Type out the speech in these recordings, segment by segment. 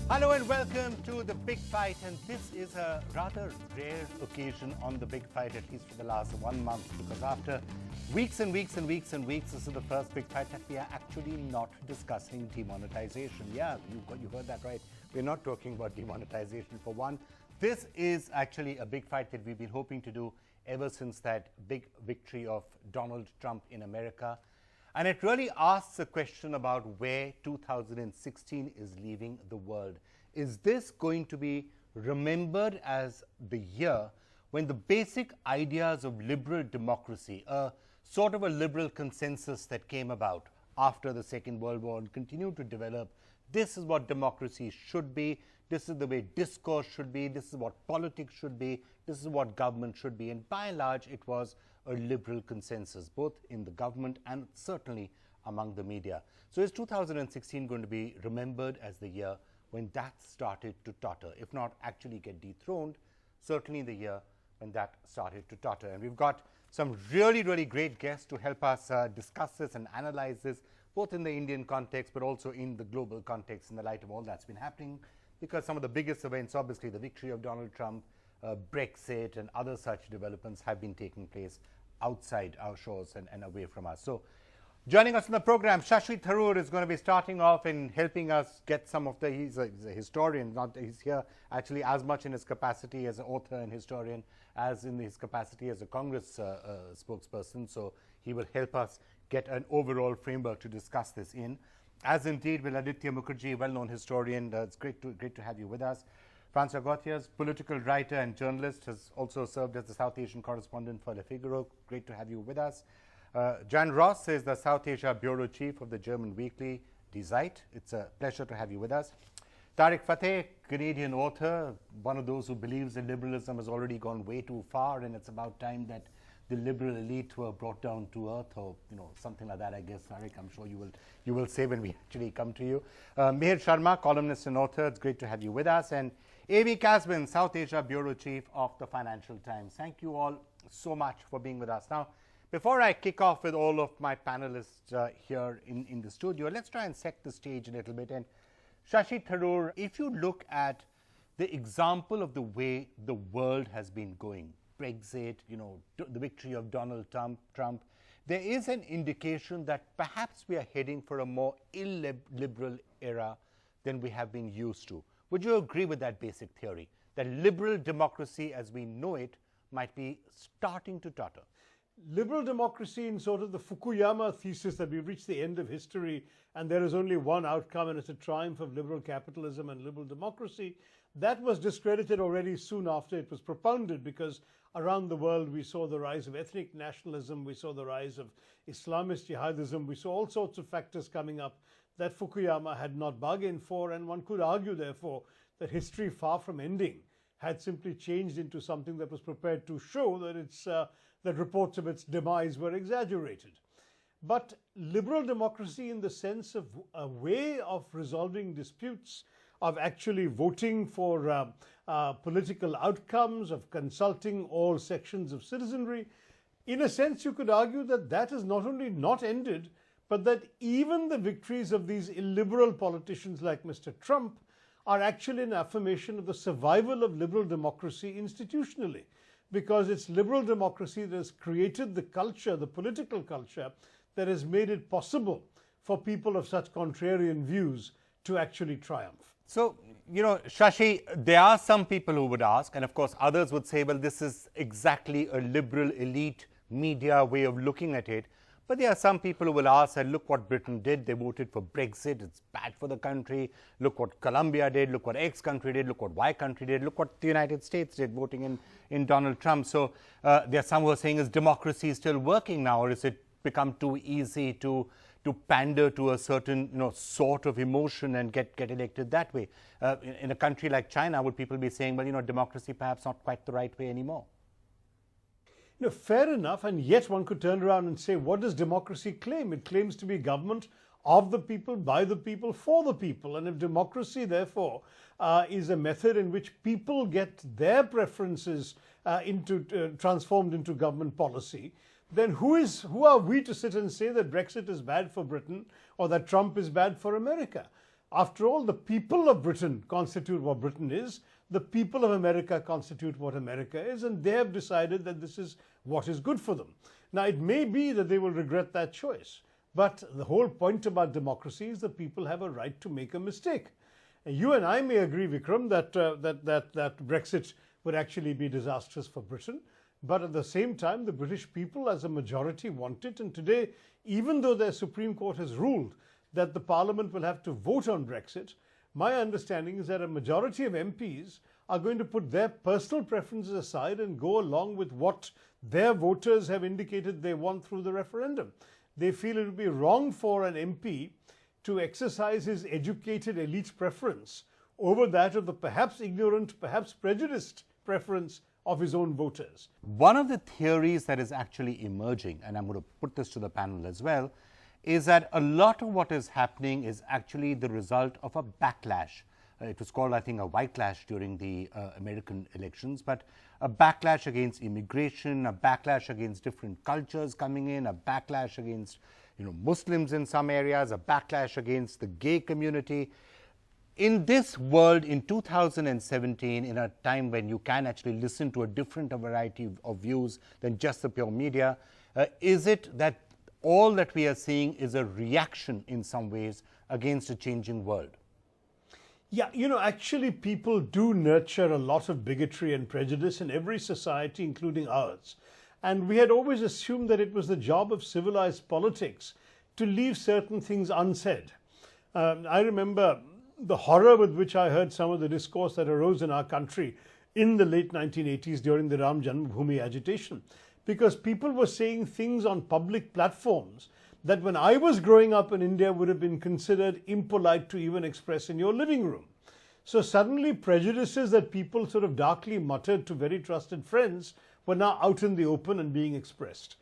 Hello and welcome to The Big Fight, and this is a rather rare occasion on The Big Fight, at least for the last 1 month, because after weeks and weeks and weeks and weeks, this is the first big fight that we are actually not discussing demonetization. Yeah, you heard that right. We're not talking about demonetization for one. This is actually a big fight that we've been hoping to do ever since that big victory of Donald Trump in America. And it really asks a question about where 2016 is leaving the world. Is this going to be remembered as the year when the basic ideas of liberal democracy, a sort of a liberal consensus that came about after the Second World War and continued to develop, this is what democracy should be, this is the way discourse should be, this is what politics should be, this is what government should be, and by and large it was a liberal consensus, both in the government and certainly among the media. So is 2016 going to be remembered as the year when that started to totter, if not actually get dethroned, certainly the year when that started to totter? And we've got some really, really great guests to help us discuss this and analyze this, both in the Indian context, but also in the global context in the light of all that's been happening, because some of the biggest events, obviously the victory of Donald Trump, Brexit and other such developments have been taking place outside our shores and away from us. So joining us in the program, Shashi Tharoor is going to be starting off and helping us get some of the, he's a historian, he's here actually as much in his capacity as an author and historian as in his capacity as a Congress spokesperson. So he will help us get an overall framework to discuss this in. As indeed will Aditya Mukherjee, well-known historian. It's great to have you with us. Francois Gauthier, political writer and journalist, has also served as the South Asian correspondent for Le Figaro. Great to have you with us. Jan Ross is the South Asia Bureau Chief of the German weekly Die Zeit. It's a pleasure to have you with us. Tariq Fateh, Canadian author, one of those who believes that liberalism has already gone way too far and it's about time that the liberal elite were brought down to earth, or something like that, I guess. Tariq, I'm sure you will say when we actually come to you. Meher Sharma, columnist and author, it's great to have you with us. And A.V. Kasbin, South Asia Bureau Chief of the Financial Times. Thank you all so much for being with us. Now, before I kick off with all of my panelists here in the studio, let's try and set the stage a little bit. And Shashi Tharoor, if you look at the example of the way the world has been going, Brexit, the victory of Donald Trump, there is an indication that perhaps we are heading for a more illiberal era than we have been used to. Would you agree with that basic theory, that liberal democracy as we know it might be starting to totter? Liberal democracy, in sort of the Fukuyama thesis that we've reached the end of history and there is only one outcome and it's a triumph of liberal capitalism and liberal democracy, that was discredited already soon after it was propounded, because around the world we saw the rise of ethnic nationalism, we saw the rise of Islamist jihadism, we saw all sorts of factors coming up that Fukuyama had not bargained for, and one could argue therefore that history, far from ending, had simply changed into something that was prepared to show that that reports of its demise were exaggerated. But liberal democracy, in the sense of a way of resolving disputes, of actually voting for political outcomes, of consulting all sections of citizenry, in a sense you could argue that that has not only not ended, but that even the victories of these illiberal politicians like Mr. Trump are actually an affirmation of the survival of liberal democracy institutionally, because it's liberal democracy that has created the culture, the political culture, that has made it possible for people of such contrarian views to actually triumph. So, Shashi, there are some people who would ask, and of course others would say, well, this is exactly a liberal elite media way of looking at it. But there are some people who will ask, and look what Britain did. They voted for Brexit. It's bad for the country. Look what Colombia did. Look what X country did. Look what Y country did. Look what the United States did, voting in Donald Trump. So there are some who are saying, is democracy still working now, or is it become too easy to pander to a certain sort of emotion and get elected that way? In a country like China, would people be saying, well, democracy perhaps not quite the right way anymore? Fair enough, and yet one could turn around and say, what does democracy claim? It claims to be government of the people, by the people, for the people. And if democracy, therefore, is a method in which people get their preferences transformed into government policy, then who are we to sit and say that Brexit is bad for Britain or that Trump is bad for America? After all, the people of Britain constitute what Britain is, the people of America constitute what America is, and they have decided that this is what is good for them. Now, it may be that they will regret that choice, but the whole point about democracy is that people have a right to make a mistake. And you and I may agree, Vikram, that Brexit would actually be disastrous for Britain, but at the same time, the British people as a majority want it, and today, even though their Supreme Court has ruled that the Parliament will have to vote on Brexit, my understanding is that a majority of MPs are going to put their personal preferences aside and go along with what their voters have indicated they want through the referendum. They feel it would be wrong for an MP to exercise his educated elite preference over that of the perhaps ignorant, perhaps prejudiced preference of his own voters. One of the theories that is actually emerging, and I'm going to put this to the panel as well, is that a lot of what is happening is actually the result of a backlash. It was called, I think, a whitelash during the American elections, but a backlash against immigration, a backlash against different cultures coming in, a backlash against Muslims in some areas, a backlash against the gay community. In this world, in 2017, in a time when you can actually listen to a different variety of views than just the pure media, is it that all that we are seeing is a reaction in some ways against a changing world? Yeah, actually people do nurture a lot of bigotry and prejudice in every society, including ours. And we had always assumed that it was the job of civilized politics to leave certain things unsaid. I remember the horror with which I heard some of the discourse that arose in our country in the late 1980s during the Ram Janmabhoomi agitation, because people were saying things on public platforms that when I was growing up in India would have been considered impolite to even express in your living room. So suddenly prejudices that people sort of darkly muttered to very trusted friends were now out in the open and being expressed.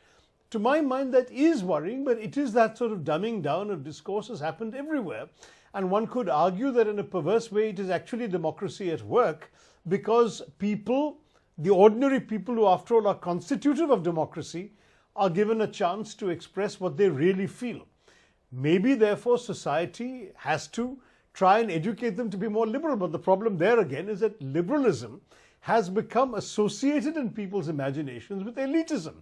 To my mind, that is worrying, but it is that sort of dumbing down of discourse has happened everywhere. And one could argue that in a perverse way, it is actually democracy at work, because people, the ordinary people who after all are constitutive of democracy, are given a chance to express what they really feel. Maybe therefore society has to try and educate them to be more liberal, but the problem there again is that liberalism has become associated in people's imaginations with elitism.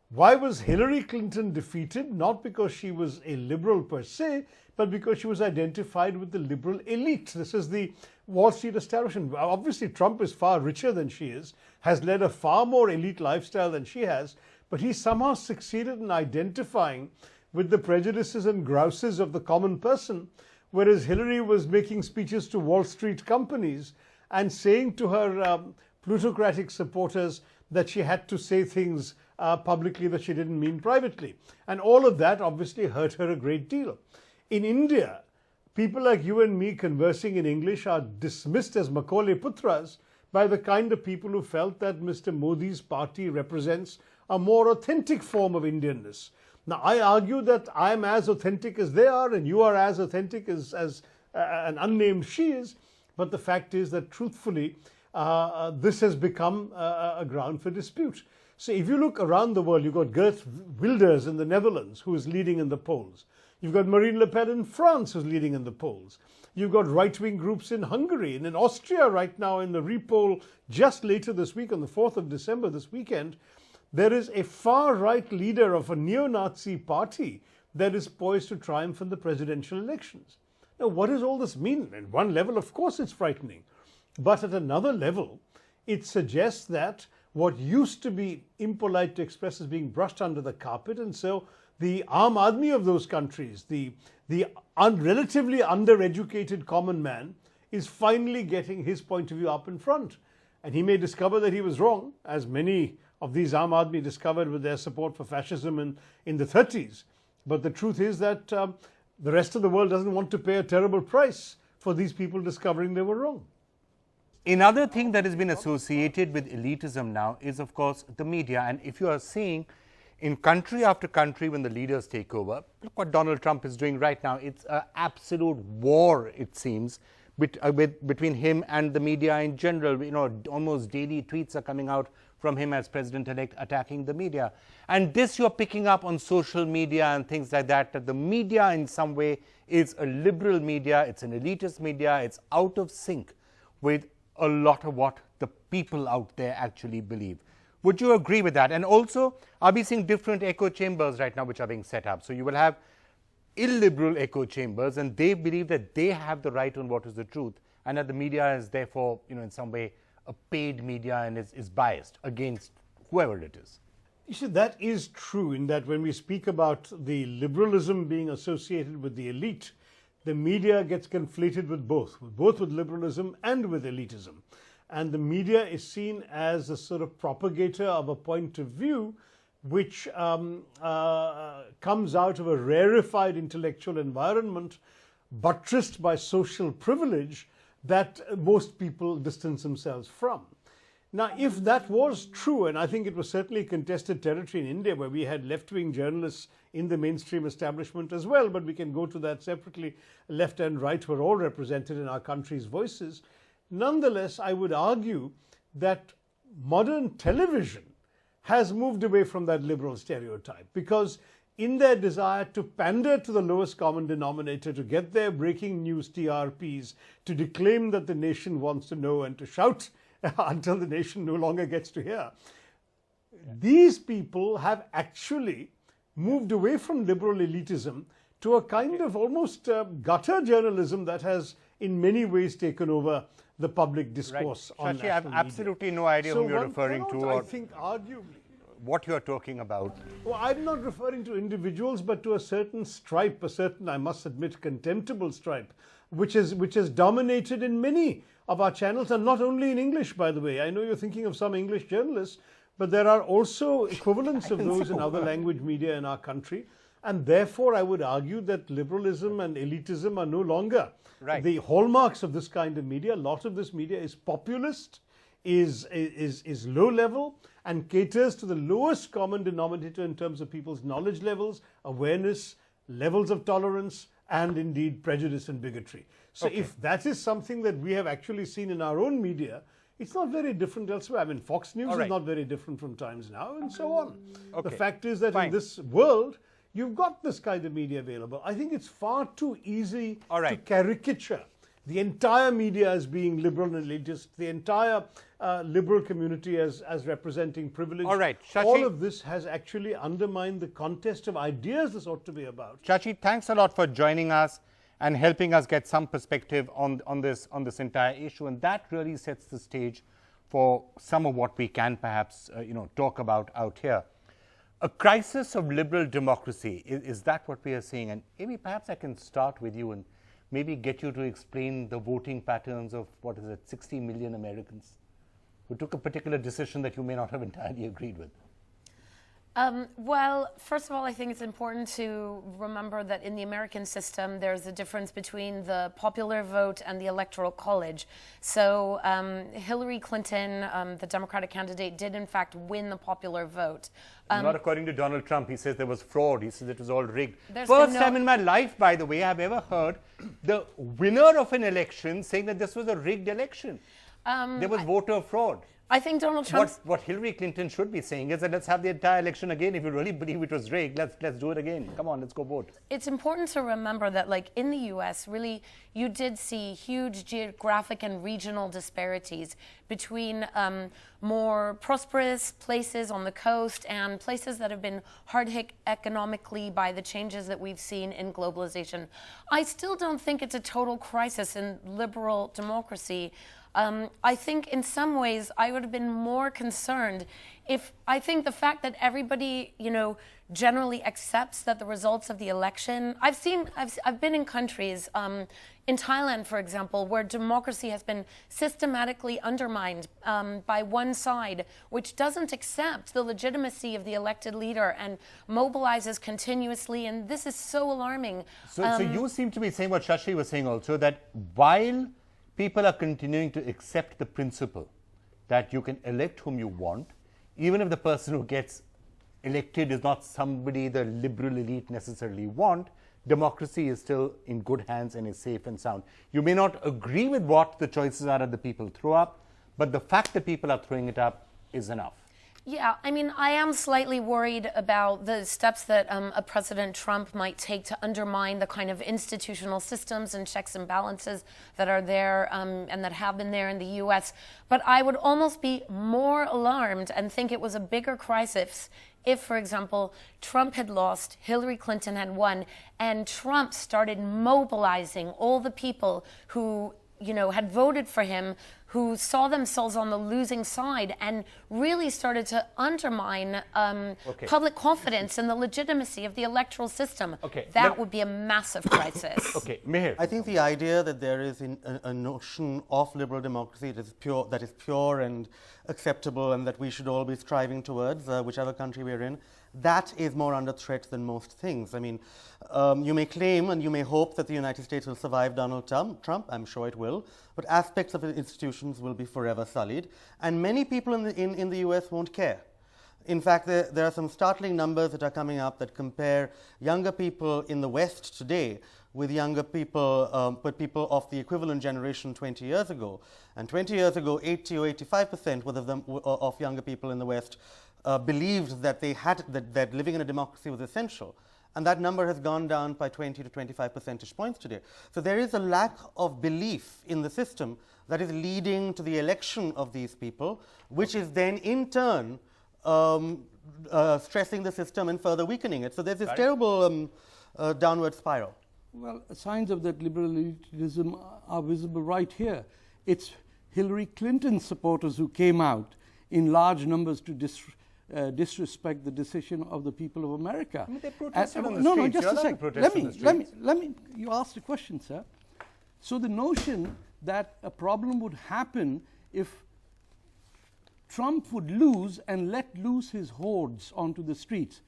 Why was Hillary Clinton defeated? Not because she was a liberal per se, but because she was identified with the liberal elite. This is the Wall Street establishment. Obviously Trump is far richer than she is, has led a far more elite lifestyle than she has, but he somehow succeeded in identifying with the prejudices and grouses of the common person, whereas Hillary was making speeches to Wall Street companies and saying to her plutocratic supporters that she had to say things publicly that she didn't mean privately. And all of that obviously hurt her a great deal. In India, people like you and me conversing in English are dismissed as Macaulay Putras by the kind of people who felt that Mr. Modi's party represents a more authentic form of Indianness. Now, I argue that I'm as authentic as they are, and you are as authentic as an unnamed she is, but the fact is that truthfully, this has become a ground for dispute. So if you look around the world, you've got Geert Wilders in the Netherlands, who is leading in the polls. You've got Marine Le Pen in France, who's leading in the polls. You've got right-wing groups in Hungary and in Austria right now in the re-poll just later this week, on the 4th of December, this weekend. There is a far-right leader of a neo-Nazi party that is poised to triumph in the presidential elections. Now, what does all this mean? At one level, of course, it's frightening. But at another level, it suggests that what used to be impolite to express is being brushed under the carpet, and so the Aam Aadmi of those countries, the relatively undereducated common man, is finally getting his point of view up in front. And he may discover that he was wrong, as many of these Aam Aadmi discovered with their support for fascism in the 30s. But the truth is that the rest of the world doesn't want to pay a terrible price for these people discovering they were wrong. Another thing that has been associated with elitism now is, of course, the media. And if you are seeing in country after country when the leaders take over, look what Donald Trump is doing right now. It's an absolute war, it seems, between him and the media in general. Almost daily tweets are coming out from him as president-elect attacking the media. And this you're picking up on social media and things like that, that the media in some way is a liberal media, it's an elitist media, it's out of sync with a lot of what the people out there actually believe. Would you agree with that? And also, are we seeing different echo chambers right now which are being set up? So you will have illiberal echo chambers, and they believe that they have the right on what is the truth, and that the media is therefore, in some way, a paid media and is biased against whoever it is. You see, that is true in that when we speak about the liberalism being associated with the elite, the media gets conflated with both with liberalism and with elitism. And the media is seen as a sort of propagator of a point of view which comes out of a rarefied intellectual environment buttressed by social privilege that most people distance themselves from. Now, if that was true, and I think it was certainly contested territory in India where we had left-wing journalists in the mainstream establishment as well, but we can go to that separately. Left and right were all represented in our country's voices. Nonetheless, I would argue that modern television has moved away from that liberal stereotype, because in their desire to pander to the lowest common denominator, to get their breaking news TRPs, to declaim that the nation wants to know and to shout until the nation no longer gets to hear, these people have actually moved away from liberal elitism to a kind of almost gutter journalism that has in many ways taken over the public discourse on Shashi, I have absolutely no idea who you're referring to I or think arguably what you're talking about. Well, I'm not referring to individuals, but to a certain stripe, a certain, I must admit, contemptible stripe, which is dominated in many of our channels, and not only in English, by the way. I know you're thinking of some English journalists, but there are also equivalents of those in other language media in our country. And therefore, I would argue that liberalism and elitism are no longer the hallmarks of this kind of media. A lot of this media is populist, is low level, and caters to the lowest common denominator in terms of people's knowledge levels, awareness, levels of tolerance, and indeed prejudice and bigotry. So if that is something that we have actually seen in our own media, it's not very different elsewhere. I mean, Fox News is not very different from Times Now, and so on. The fact is that in this world, you've got this kind of media available. I think it's far too easy to caricature the entire media as being liberal and elitist, the entire liberal community as representing privilege. Shashi, all of this has actually undermined the contest of ideas this ought to be about. Shashi, thanks a lot for joining us and helping us get some perspective on this entire issue, and that really sets the stage for some of what we can perhaps talk about out here. A crisis of liberal democracy, is that what we are seeing? And Amy, perhaps I can start with you and maybe get you to explain the voting patterns of, 60 million Americans who took a particular decision that you may not have entirely agreed with. Well, first of all, I think it's important to remember that in the American system, there's a difference between the popular vote and the electoral college. So Hillary Clinton, the Democratic candidate, did in fact win the popular vote. Not according to Donald Trump. He says there was fraud. He says it was all rigged. First time in my life, by the way, I've ever heard the winner of an election saying that this was a rigged election. There was voter fraud. I think Donald Trump. What Hillary Clinton should be saying is that let's have the entire election again. If you really believe it was rigged, let's do it again. Come on, let's go vote. It's important to remember that, like in the U.S., really, you did see huge geographic and regional disparities between more prosperous places on the coast and places that have been hard hit economically by the changes that we've seen in globalization. I still don't think it's a total crisis in liberal democracy. I think in some ways I would have been more concerned if I think the fact that everybody, generally accepts that the results of the election. I've been in countries, in Thailand, for example, where democracy has been systematically undermined by one side, which doesn't accept the legitimacy of the elected leader and mobilizes continuously. And this is so alarming. So you seem to be saying what Shashi was saying also, that while people are continuing to accept the principle that you can elect whom you want, even if the person who gets elected is not somebody the liberal elite necessarily want, democracy is still in good hands and is safe and sound. You may not agree with what the choices are that the people throw up, but the fact that people are throwing it up is enough. Yeah, I mean, I am slightly worried about the steps that a President Trump might take to undermine the kind of institutional systems and checks and balances that are there and that have been there in the U.S. But I would almost be more alarmed and think it was a bigger crisis if, for example, Trump had lost, Hillary Clinton had won, and Trump started mobilizing all the people who had voted for him, who saw themselves on the losing side and really started to undermine public confidence in the legitimacy of the electoral system. That would be a massive crisis. Meher. I think the idea that there is a notion of liberal democracy that is pure and acceptable and that we should all be striving towards, whichever country we're in, that is more under threat than most things. I mean, you may claim and you may hope that the United States will survive Donald Trump. I'm sure it will. But aspects of the institutions will be forever sullied. And many people in the US won't care. In fact, there are some startling numbers that are coming up that compare younger people in the West today with younger people, but people of the equivalent generation 20 years ago. And 20 years ago, 80 or 85% of younger people in the West believed that that living in a democracy was essential. And that number has gone down by 20 to 25 percentage points today. So there is a lack of belief in the system that is leading to the election of these people, which is then in turn stressing the system and further weakening it. So there's this terrible downward spiral. Well, signs of that liberal elitism are visible right here. It's Hillary Clinton's supporters who came out in large numbers to disrespect the decision of the people of America. I mean, they protested on the no, streets. No, just a sec. Let me. You asked a question, sir. So the notion that a problem would happen if Trump would lose and let loose his hordes onto the streets.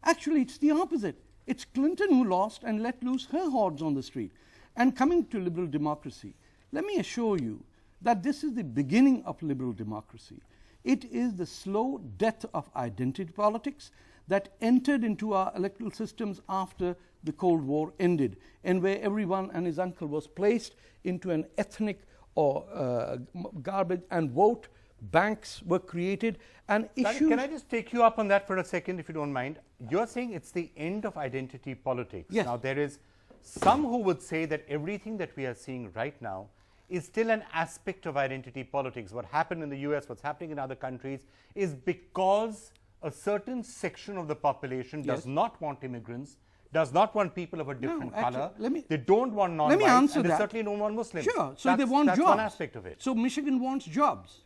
Actually, it's the opposite. It's Clinton who lost and let loose her hordes on the street. And coming to liberal democracy, let me assure you that this is the beginning of liberal democracy. It is the slow death of identity politics that entered into our electoral systems after the Cold War ended, and where everyone and his uncle was placed into an ethnic or garbage and vote. Banks were created and issues. Can I just take you up on that for a second, if you don't mind? You're saying it's the end of identity politics. Yes. Now, there is some who would say that everything that we are seeing right now is still an aspect of identity politics. What happened in the US, what's happening in other countries, is because a certain section of the population does not want immigrants, does not want people of a different color. They don't want non-whites, and they certainly don't want Muslims. Sure, so they want jobs. That's one aspect of it. So Michigan wants jobs.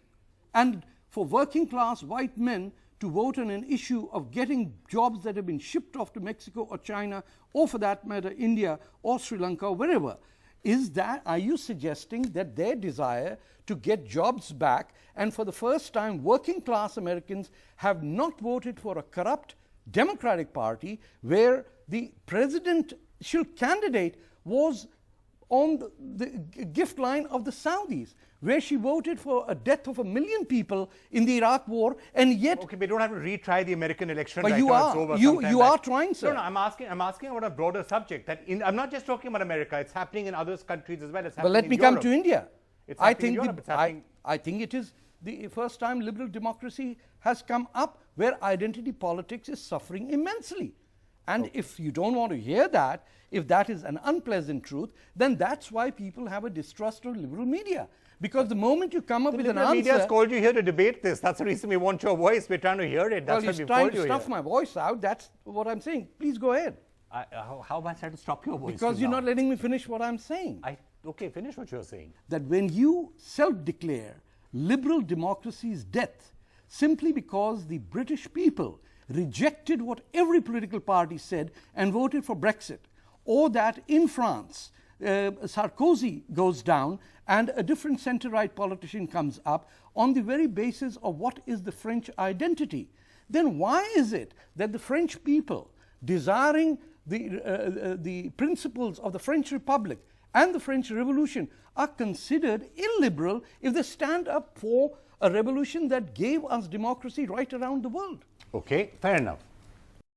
And for working class white men to vote on an issue of getting jobs that have been shipped off to Mexico or China, or for that matter, India or Sri Lanka or wherever, are you suggesting that their desire to get jobs back, and for the first time working class Americans have not voted for a corrupt Democratic Party where the presidential candidate was on the gift line of the Saudis, where she voted for a death of 1 million people in the Iraq war, and yet... Okay, we don't have to retry the American election. But right you now. are. It's over You are trying, sir. No, I'm asking about a broader subject. I'm not just talking about America. It's happening in other countries as well. It's happening but let me come to India. I think it is the first time liberal democracy has come up where identity politics is suffering immensely. And if you don't want to hear that, if that is an unpleasant truth, then that's why people have a distrust of liberal media. Because the moment you come up with an answer... The media has called you here to debate this. That's the reason we want your voice. We're trying to hear it. That's why we've called you here. Well, he's trying to stuff my voice out. That's what I'm saying. Please go ahead. How am I trying to stop your voice? Because you're not letting me finish what I'm saying. Okay, finish what you're saying. That when you self-declare liberal democracy's death simply because the British people rejected what every political party said and voted for Brexit, or that in France, Sarkozy goes down and a different centre-right politician comes up on the very basis of what is the French identity, then why is it that the French people, desiring the principles of the French Republic and the French Revolution, are considered illiberal if they stand up for a revolution that gave us democracy right around the world? Okay, fair enough.